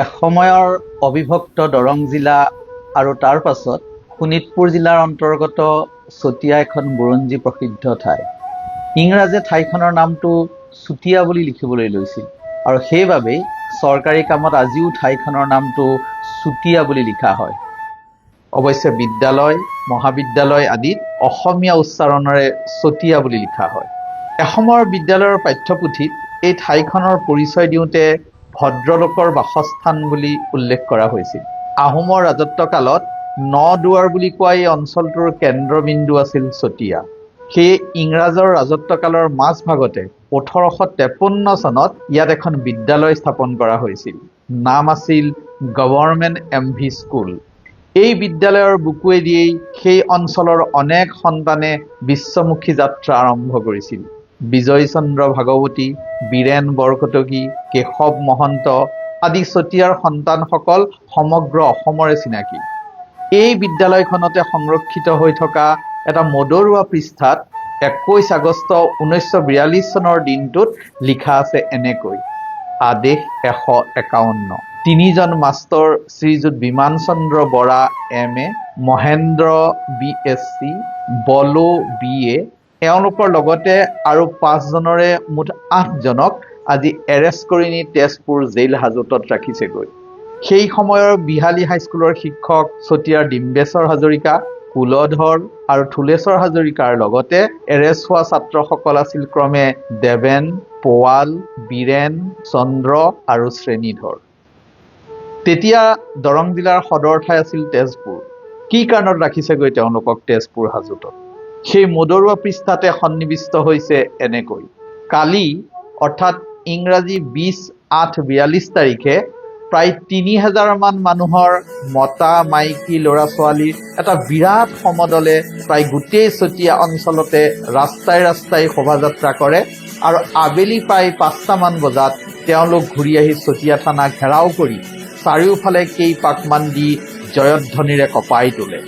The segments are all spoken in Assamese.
এসময়ৰ অবিভক্ত দৰং জিলা আৰু তাৰ পাছত শোণিতপুৰ জিলাৰ অন্তৰ্গত চতিয়া এখন বুৰঞ্জী প্ৰসিদ্ধ ঠাই। ইংৰাজে ঠাইখনৰ নামটো চুতীয়া বুলি লিখিবলৈ লৈছিল আৰু সেইবাবেই চৰকাৰী কামত আজিও ঠাইখনৰ নামটো চুতীয়া বুলি লিখা হয়। অৱশ্যে বিদ্যালয়, মহাবিদ্যালয় আদিত অসমীয়া উচ্চাৰণেৰে চতিয়া বুলি লিখা হয়। এসময়ৰ বিদ্যালয়ৰ পাঠ্যপুথিত এই ঠাইখনৰ পৰিচয় দিওঁতে ভদ্ৰলোকৰ বাসস্থান বুলি উল্লেখ কৰা হৈছিল। আহোমৰ ৰাজত্বকালত ন-দুৱাৰ বুলি কোৱা এই অঞ্চলটোৰ কেন্দ্ৰবিন্দু আছিল চতিয়া। সেয়ে ইংৰাজৰ ৰাজত্বকালৰ মাজভাগতে 1853 চনত ইয়াত এখন বিদ্যালয় স্থাপন কৰা হৈছিল। নাম আছিল গভৰ্ণমেণ্ট MV স্কুল। এই বিদ্যালয়ৰ বুকুৱেদিয়েই সেই অঞ্চলৰ অনেক সন্তানে বিশ্বমুখী যাত্ৰা আৰম্ভ কৰিছিল। বিজয় চন্দ্ৰ ভাগৱতী, বীৰেন বৰকটকী, কেশৱ মহন্ত আদি চতিয়াৰ সন্তানসকল সমগ্ৰ অসমৰে চিনাকি। এই বিদ্যালয়খনতে সংৰক্ষিত হৈ থকা এটা মদৰুৱা পৃষ্ঠাত 21 আগষ্ট 1942 চনৰ দিনটোত লিখা আছে এনেকৈ: আদেশ 151। তিনিজন মাষ্টৰ শ্ৰীযুত বিমান চন্দ্ৰ বৰা MA, মহেন্দ্ৰ BSc, বলো BA, এওঁলোকৰ লগতে আৰু 5 জনৰে মুঠ 8 জনক আজি এৰেষ্ট কৰি নি তেজপুৰ জেইল হাজতত ৰাখিছেগৈ। সেই সময়ৰ বিহালী হাইস্কুলৰ শিক্ষক চতিয়াৰ ডিম্বেশ্বৰ হাজৰিকা, কুলধৰ আৰু থুলেশ্বৰ হাজৰিকাৰ লগতে এৰেষ্ট হোৱা ছাত্ৰসকল আছিল ক্ৰমে দেৱেন, পোৱাল, বীৰেন, চন্দ্ৰ আৰু শ্ৰেণীধৰ। তেতিয়া দৰং জিলাৰ সদৰ ঠাই আছিল তেজপুৰ। কি কাৰণত ৰাখিছেগৈ তেওঁলোকক তেজপুৰ হাজতত? সেই মদৰুৱা পৃষ্ঠাতে সন্নিৱিষ্ট হৈছে এনেকৈ: কালি অৰ্থাৎ ইংৰাজী 20/8/42 তাৰিখে প্ৰায় 3000 মান মানুহৰ মতা মাইকী ল'ৰা ছোৱালীৰ এটা বিৰাট সমদলে প্ৰায় গোটেই চতিয়া অঞ্চলতে ৰাস্তাই ৰাস্তাই শোভাযাত্ৰা কৰে আৰু আবেলি প্ৰায় 5টা মান বজাত তেওঁলোক ঘূৰি আহি চতিয়া থানা ঘেৰাও কৰি চাৰিওফালে কেইপাকমান দি জয়ধ্বনিৰে কঁপাই তোলে।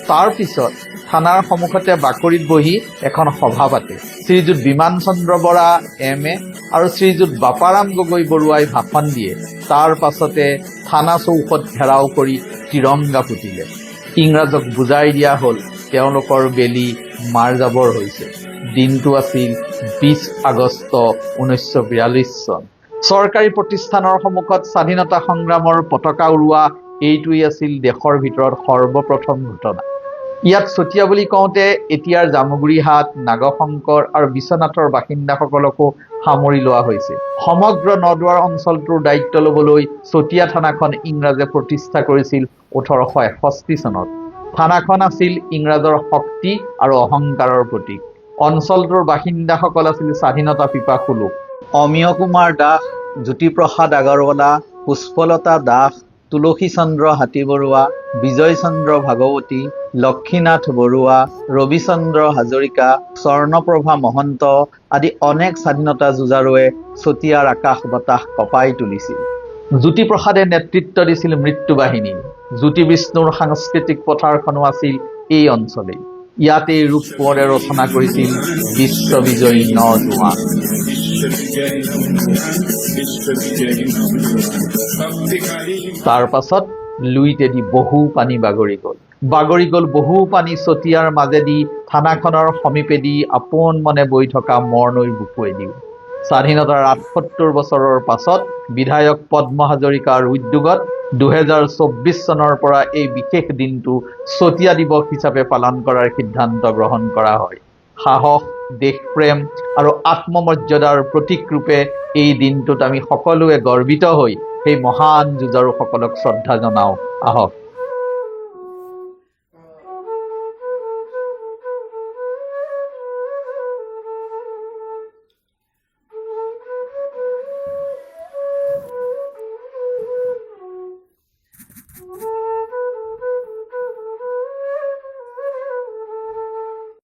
তাৰ পিছত থানাৰ সন্মুখতে বাকৰিত বহি এখন সভা পাতে। শ্ৰীযুত বিমান চন্দ্ৰ বৰা MA আৰু শ্ৰীযুত বাপাৰাম গগৈ বৰুৱাই ভাষণ দিয়ে। তাৰ পাছতে থানা চৌহদ ঘেৰাও কৰি তিৰংগা পুতিলে। ইংৰাজক বুজাই দিয়া হ'ল তেওঁলোকৰ বেলি মাৰ যাবৰ হৈছে। দিনটো আছিল 20 আগষ্ট 1942 চন। চৰকাৰী প্ৰতিষ্ঠানৰ সন্মুখত স্বাধীনতা সংগ্ৰামৰ পতাকা উৰুৱা এইটোৱেই আছিল দেশৰ ভিতৰত সৰ্বপ্ৰথম ঘটনা। ইয়াত চতিয়া বুলি কওঁতে এতিয়াৰ জামুগুৰিহাট, নাগশংকৰ আৰু বিশ্বনাথৰ বাসিন্দাসকলকো সামৰি লোৱা হৈছে। সমগ্ৰ নদুৱাৰ অঞ্চলটোৰ দায়িত্ব ল'বলৈ চতিয়া থানাখন ইংৰাজে প্ৰতিষ্ঠা কৰিছিল 1861 চনত। থানাখন আছিল ইংৰাজৰ শক্তি আৰু অহংকাৰৰ প্ৰতীক। অঞ্চলটোৰ বাসিন্দাসকল আছিল স্বাধীনতা পিপাসু লোক। অমিয় কুমাৰ দাস, জ্যোতিপ্ৰসাদ আগৰৱালা, পুষ্পলতা দাস, তুলসী চন্দ্ৰ হাতীবৰুৱা, বিজয় চন্দ্ৰ ভাগৱতী, লক্ষীনাথ বৰুৱা, ৰবিচন্দ্ৰ হাজৰিকা, স্বৰ্ণপ্ৰভা মহন্ত আদি অনেক স্বাধীনতা যুঁজাৰুৱে চতিয়াৰ আকাশ বতাহ কঁপাই তুলিছিল। জ্যোতিপ্ৰসাদে নেতৃত্ব দিছিল মৃত্যু বাহিনী। জ্যোতি বিষ্ণুৰ সাংস্কৃতিক পথাৰখনো আছিল এই অঞ্চলেই। ইয়াতেই ৰূপ কোঁৱৰে ৰচনা কৰিছিল বিশ্ববিজয়ী ন-জোৱান। তাৰ পাছত লুইতেদি বহু পানী বাগৰি গ'ল বহু পানী চতিয়াৰ মাজেদি থানাখনৰ সমীপেদি আপোন মনে বৈ থকা মৰনৈৰ বুকুৱেদিও। স্বাধীনতাৰ 78 বছৰৰ পাছত বিধায়ক পদ্ম হাজৰিকাৰ উদ্যোগত 2024 চনৰ পৰা এই বিশেষ দিনটো চতিয়া দিৱস হিচাপে পালন কৰাৰ সিদ্ধান্ত গ্ৰহণ কৰা হয়। সাহস, দেশপ্ৰেম আৰু আত্মমৰ্যাদাৰ প্ৰতীক ৰূপে এই দিনটোত আমি সকলোৱে গৰ্বিত হৈ সেই মহান যুঁজাৰুসকলক শ্ৰদ্ধা জনাওঁ। আহক।